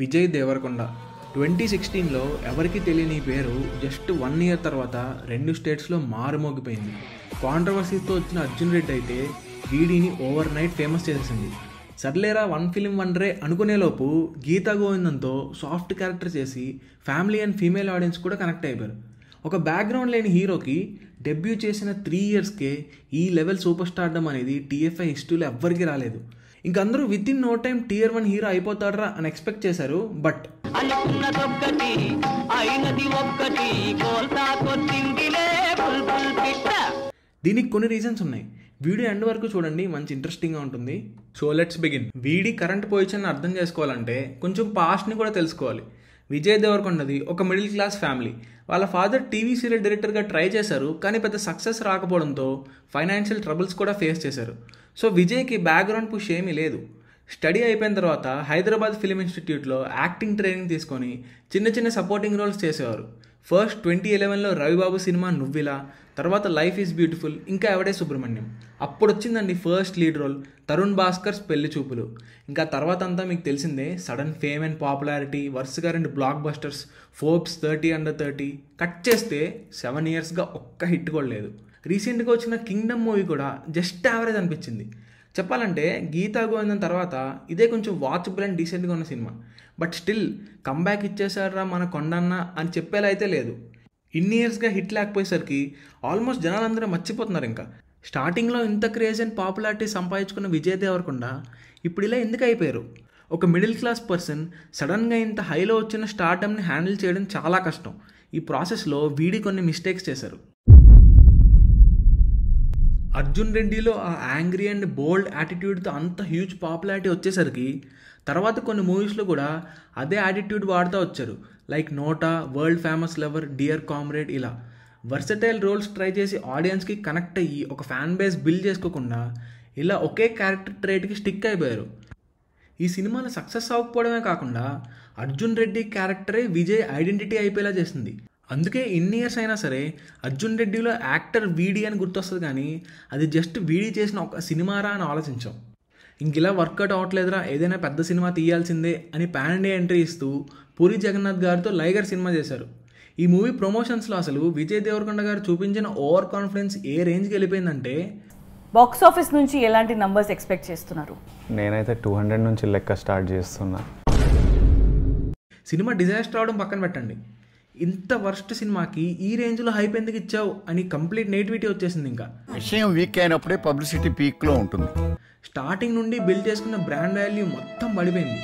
విజయ్ దేవరకొండ 2016లో ఎవరికి తెలియని పేరు జస్ట్ 1 ఇయర్ తర్వాత 2 స్టేట్స్లో మారుమోగిపోయింది. కాంట్రవర్సీతో వచ్చిన అర్జున్ రెడ్డి అయితే వీడిని ఓవర్ నైట్ ఫేమస్ చేసేసింది. సర్లేరా 1 ఫిలిం వండరే అనుకునేలోపు గీతా గోవిందంతో సాఫ్ట్ క్యారెక్టర్ చేసి ఫ్యామిలీ అండ్ ఫీమేల్ ఆడియన్స్ కూడా కనెక్ట్ అయిపోయారు. ఒక బ్యాక్గ్రౌండ్ లేని హీరోకి డెబ్యూ చేసిన 3 ఇయర్స్కే ఈ లెవెల్ సూపర్ స్టార్డమ్ అనేది టీఎఫ్ఐ హిస్టరీలో ఎవ్వరికీ రాలేదు. ఇంక అందరూ within no time Tier 1 hero అయిపోతాడరా అని ఎక్స్పెక్ట్ చేశారు. బట్ దీనికి కొన్ని రీజన్స్ ఉన్నాయి. వీడియో ఎండ్ వరకు చూడండి, మంచి ఇంట్రెస్టింగ్గా ఉంటుంది. So let's begin. వీడి కరెంట్ పొజిషన్ అర్థం చేసుకోవాలంటే కొంచెం పాస్ట్ని కూడా తెలుసుకోవాలి. విజయ్ దేవరకొండది ఒక మిడిల్ క్లాస్ ఫ్యామిలీ. వాళ్ళ ఫాదర్ టీవీ సీరియల్ డైరెక్టర్గా ట్రై చేశారు, కానీ పెద్ద సక్సెస్ రాకపోవడంతో ఫైనాన్షియల్ ట్రబుల్స్ కూడా ఫేస్ చేశారు. సో విజయ్కి బ్యాక్గ్రౌండ్ పుష్ ఏమీ లేదు. స్టడీ అయిపోయిన తర్వాత హైదరాబాద్ ఫిలిం ఇన్స్టిట్యూట్లో యాక్టింగ్ ట్రైనింగ్ తీసుకొని చిన్న చిన్న సపోర్టింగ్ రోల్స్ చేసేవారు. ఫస్ట్ 2011లో రవిబాబు సినిమా నువ్విలా, తర్వాత లైఫ్ ఈజ్ బ్యూటిఫుల్, ఇంకా ఎవడే సుబ్రహ్మణ్యం. అప్పుడు వచ్చిందండి first lead role Tarun Bhaskar's Pelli Choopulu. ఇంకా తర్వాత అంతా మీకు తెలిసిందే, సడన్ ఫేమ్ అండ్ పాపులారిటీ, వరుసగా 2 black busters, Forbes 30 Under 30. Cut చేస్తే 7 ఇయర్స్గా ఒక్క హిట్ కూడా లేదు. రీసెంట్గా వచ్చిన కింగ్డమ్ మూవీ కూడా జస్ట్ యావరేజ్ అనిపించింది. చెప్పాలంటే గీతా గోవిందం తర్వాత ఇదే కొంచెం వాచబుల్ అండ్ డీసెంట్గా ఉన్న సినిమా. బట్ స్టిల్ కంబ్యాక్ ఇచ్చేసారా మన కొండన్న అని చెప్పేలా అయితే లేదు. ఇన్ని ఇయర్స్గా హిట్ లేకపోయేసరికి ఆల్మోస్ట్ జనాలందరూ మర్చిపోతున్నారు. ఇంకా స్టార్టింగ్లో ఇంత క్రేజ్ అండ్ పాపులారిటీ సంపాదించుకున్న విజయ్ దేవరకొండ ఇప్పుడు ఇలా ఎందుకు అయిపోయారు? ఒక మిడిల్ క్లాస్ పర్సన్ సడన్గా ఇంత హైలో వచ్చిన స్టార్డమ్ని హ్యాండిల్ చేయడం చాలా కష్టం. ఈ ప్రాసెస్లో వీడి కొన్ని మిస్టేక్స్ చేశారు. అర్జున్ రెడ్డిలో ఆ యాంగ్రీ అండ్ బోల్డ్ యాటిట్యూడ్తో అంత హ్యూజ్ పాపులారిటీ వచ్చేసరికి తర్వాత కొన్ని మూవీస్లో కూడా అదే యాటిట్యూడ్ వాడుతూ వచ్చారు. Like NOTA, World Famous Lover, Dear Comrade, ఇలా వర్సటైల్ రోల్స్ ట్రై చేసి ఆడియన్స్కి కనెక్ట్ అయ్యి ఒక ఫ్యాన్ బేస్ బిల్డ్ చేసుకోకుండా ఇలా ఒకే క్యారెక్టర్ ట్రేట్కి స్టిక్ అయిపోయారు. ఈ సినిమాలో సక్సెస్ అవ్వకపోవడమే కాకుండా అర్జున్ రెడ్డి క్యారెక్టరే విజయ్ ఐడెంటిటీ అయిపోయేలా చేసింది. అందుకే ఇన్ని ఇయర్స్ అయినా సరే అర్జున్ రెడ్డిలో యాక్టర్ వీడి అని గుర్తొస్తుంది, కానీ అది జస్ట్ వీడి చేసిన ఒక సినిమారా అని ఆలోచించాం. ఇంక ఇలా వర్కౌట్ అవ్వట్లేదురా, ఏదైనా పెద్ద సినిమా తీయాల్సిందే అని పాన్ ఇండియా ఎంట్రీ ఇస్తూ పూరి జగన్నాథ్ గారితో లైగర్ సినిమా చేశారు. ఈ మూవీ ప్రమోషన్స్లో అసలు విజయ్ దేవరకొండ గారు చూపించిన ఓవర్ కాన్ఫిడెన్స్ ఏ రేంజ్కి వెళ్ళిపోయిందంటే, బాక్స్ ఆఫీస్ నుంచి ఎలాంటి నంబర్స్ ఎక్స్పెక్ట్ చేస్తున్నారు? నేనైతే 200 నుంచి లెక్క స్టార్ట్ చేస్తున్నా. సినిమా డిజాస్టర్ అవడం పక్కన పెట్టండి, ఇంత వర్స్ట్ సినిమాకి ఈ రేంజ్లో హైప్ ఎందుకు ఇచ్చావు అని కంప్లీట్ నెగిటివిటీ వచ్చేసింది. ఇంకా విషయం వీక్ అయినప్పుడే పబ్లిసిటీ పీక్లో ఉంటుంది. స్టార్టింగ్ నుండి బిల్డ్ చేసుకున్న బ్రాండ్ వాల్యూ మొత్తం పడిపోయింది.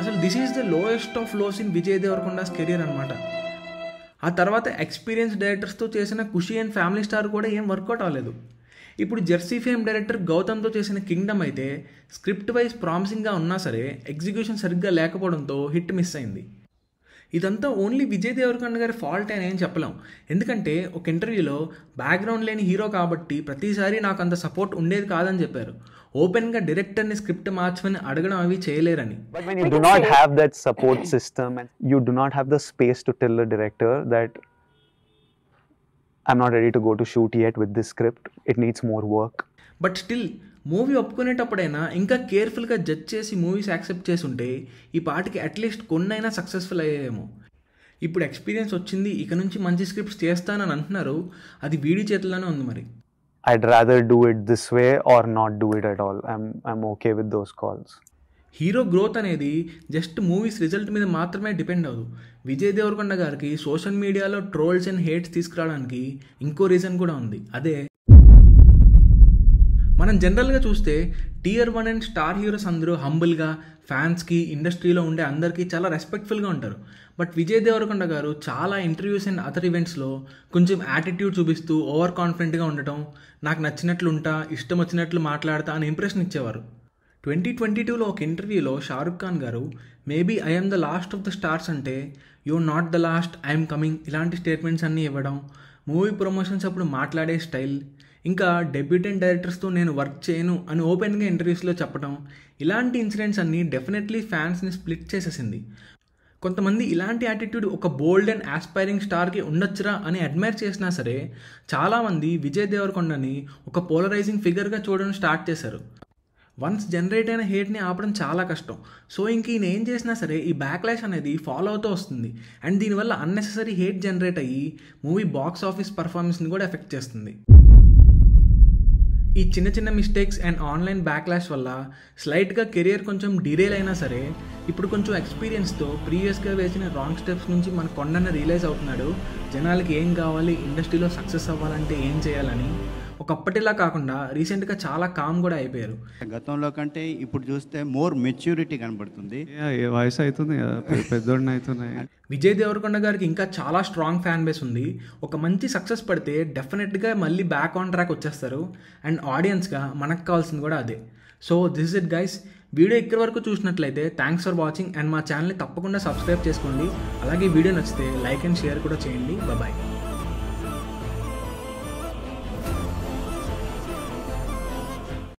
అసలు this is the lowest of lows in Vijay Devarakonda's career అనమాట. ఆ తర్వాత ఎక్స్పీరియన్స్ డైరెక్టర్స్తో చేసిన ఖుషి అండ్ ఫ్యామిలీ స్టార్ కూడా ఏం వర్కౌట్ అవ్వలేదు. ఇప్పుడు జెర్సీ ఫేమ్ డైరెక్టర్ గౌతమ్తో చేసిన కింగ్డమ్ అయితే స్క్రిప్ట్ వైజ్ ప్రామిసింగ్గా ఉన్నా సరే ఎగ్జిక్యూషన్ సరిగ్గా లేకపోవడంతో హిట్ మిస్ అయింది. ఇదంతా ఓన్లీ విజయ్ దేవరకొండ గారి ఫాల్ట్ అని ఏం చెప్పలేం. ఎందుకంటే ఒక ఇంటర్వ్యూలో బ్యాక్గ్రౌండ్ లేని హీరో కాబట్టి ప్రతిసారి నాకు అంత సపోర్ట్ ఉండేది కాదని చెప్పారు. ఓపెన్గా డైరెక్టర్ని స్క్రిప్ట్ మార్చమని అడగడం అవి చేయలేరని. But when you do not have that support system and you do not have the space to tell the director that I'm not ready to go to shoot yet with this script, it needs more work. But still movie ఒప్పుకునేటప్పుడైనా ఇంకా కేర్ఫుల్గా judge చేసి movies accept చేసి ఉంటే ఈ పాటికి at least కొన్నైనా successful అయ్యాయేమో. ఇప్పుడు experience వచ్చింది, ఇక నుంచి మంచి స్క్రిప్ట్స్ చేస్తానని అంటున్నారు, అది వీడి చేతిలోనే ఉంది. మరి I'd rather do it this way or not do it at all. I'm okay with those calls. Hero growth అనేది జస్ట్ మూవీస్ రిజల్ట్ మీద మాత్రమే డిపెండ్ అవ్వదు. విజయ్ దేవరకొండ గారికి సోషల్ మీడియాలో ట్రోల్స్ అండ్ హేట్స్ తీసుకురావడానికి ఇంకో రీజన్ కూడా ఉంది. అదే మనం జనరల్గా చూస్తే Tier 1 అండ్ స్టార్ హీరోస్ అందరూ హంబుల్గా ఫ్యాన్స్కి, ఇండస్ట్రీలో ఉండే అందరికీ చాలా రెస్పెక్ట్ఫుల్గా ఉంటారు. బట్ విజయ్ దేవరకొండ గారు చాలా ఇంటర్వ్యూస్ అండ్ అదర్ ఈవెంట్స్లో కొంచెం యాటిట్యూడ్ చూపిస్తూ ఓవర్ కాన్ఫిడెంట్గా ఉండటం, నాకు నచ్చినట్లు ఉంటా, ఇష్టం వచ్చినట్లు మాట్లాడతా అని ఇంప్రెషన్ ఇచ్చేవారు. 2022లో ఒక ఇంటర్వ్యూలో షారుఖ్ ఖాన్ గారు maybe I'm the last of the stars అంటే you're not the last, I'm coming ఇలాంటి స్టేట్మెంట్స్ అన్నీ ఇవ్వడం, మూవీ ప్రమోషన్స్ అప్పుడు మాట్లాడే స్టైల్, ఇంకా డెబ్యూటెంట్ డైరెక్టర్స్తో నేను వర్క్ చేయను అని ఓపెన్గా ఇంటర్వ్యూస్లో చెప్పడం, ఇలాంటి ఇన్సిడెంట్స్ అన్నీ డెఫినెట్లీ ఫ్యాన్స్ని స్ప్లిట్ చేసేసింది. కొంతమంది ఇలాంటి యాటిట్యూడ్ ఒక బోల్డ్ అండ్ ఆస్పైరింగ్ స్టార్కి ఉండొచ్చురా అని అడ్మైర్ చేసినా సరే చాలామంది విజయ్ దేవరకొండని ఒక పోలరైజింగ్ ఫిగర్గా చూడడం స్టార్ట్ చేశారు. వన్స్ జనరేట్ అయిన హేట్ని ఆపడం చాలా కష్టం. సో ఇంక ఈయన ఏం చేసినా సరే ఈ బ్యాక్లాష్ అనేది ఫాలో అవుతూ వస్తుంది. అండ్ దీనివల్ల అన్నెసెసరీ హేట్ జనరేట్ అయ్యి మూవీ బాక్స్ ఆఫీస్ పర్ఫార్మెన్స్ని కూడా ఎఫెక్ట్ చేస్తుంది. ఈ చిన్న చిన్న మిస్టేక్స్ అండ్ ఆన్లైన్ బ్యాక్లాష్ వల్ల స్లైట్గా కెరియర్ కొంచెం డిరేల్ అయినా సరే ఇప్పుడు కొంచెం ఎక్స్పీరియన్స్తో ప్రీవియస్గా వేసిన రాంగ్ స్టెప్స్ నుంచి మన కొండన్న రియలైజ్ అవుతున్నాడు. జనాలకి ఏం కావాలి, ఇండస్ట్రీలో సక్సెస్ అవ్వాలంటే ఏం చేయాలని. ఒకప్పటిలా కాకుండా రీసెంట్గా చాలా కామ్ కూడా అయిపోయారు. గతంలో కంటే ఇప్పుడు చూస్తే మోర్ మెచ్యూరిటీ కనబడుతుంది. వయసు అవుతుంది కదా, పెద్దోడిని అవుతున్నాయి. విజయ్ దేవరకొండ గారికి ఇంకా చాలా స్ట్రాంగ్ ఫ్యాన్ బేస్ ఉంది. ఒక మంచి సక్సెస్ పడితే డెఫినెట్గా మళ్ళీ బ్యాక్ ఆన్ ట్రాక్ వచ్చేస్తారు. అండ్ ఆడియన్స్గా మనకు కావాల్సింది కూడా అదే. So this is it guys. Video ఇక్కడ వరకు చూసినట్లయితే థ్యాంక్స్ ఫర్ వాచింగ్. అండ్ మా ఛానల్ని తప్పకుండా సబ్స్క్రైబ్ చేసుకోండి. అలాగే వీడియో నచ్చితే లైక్ అండ్ షేర్ కూడా చేయండి. బాయ్.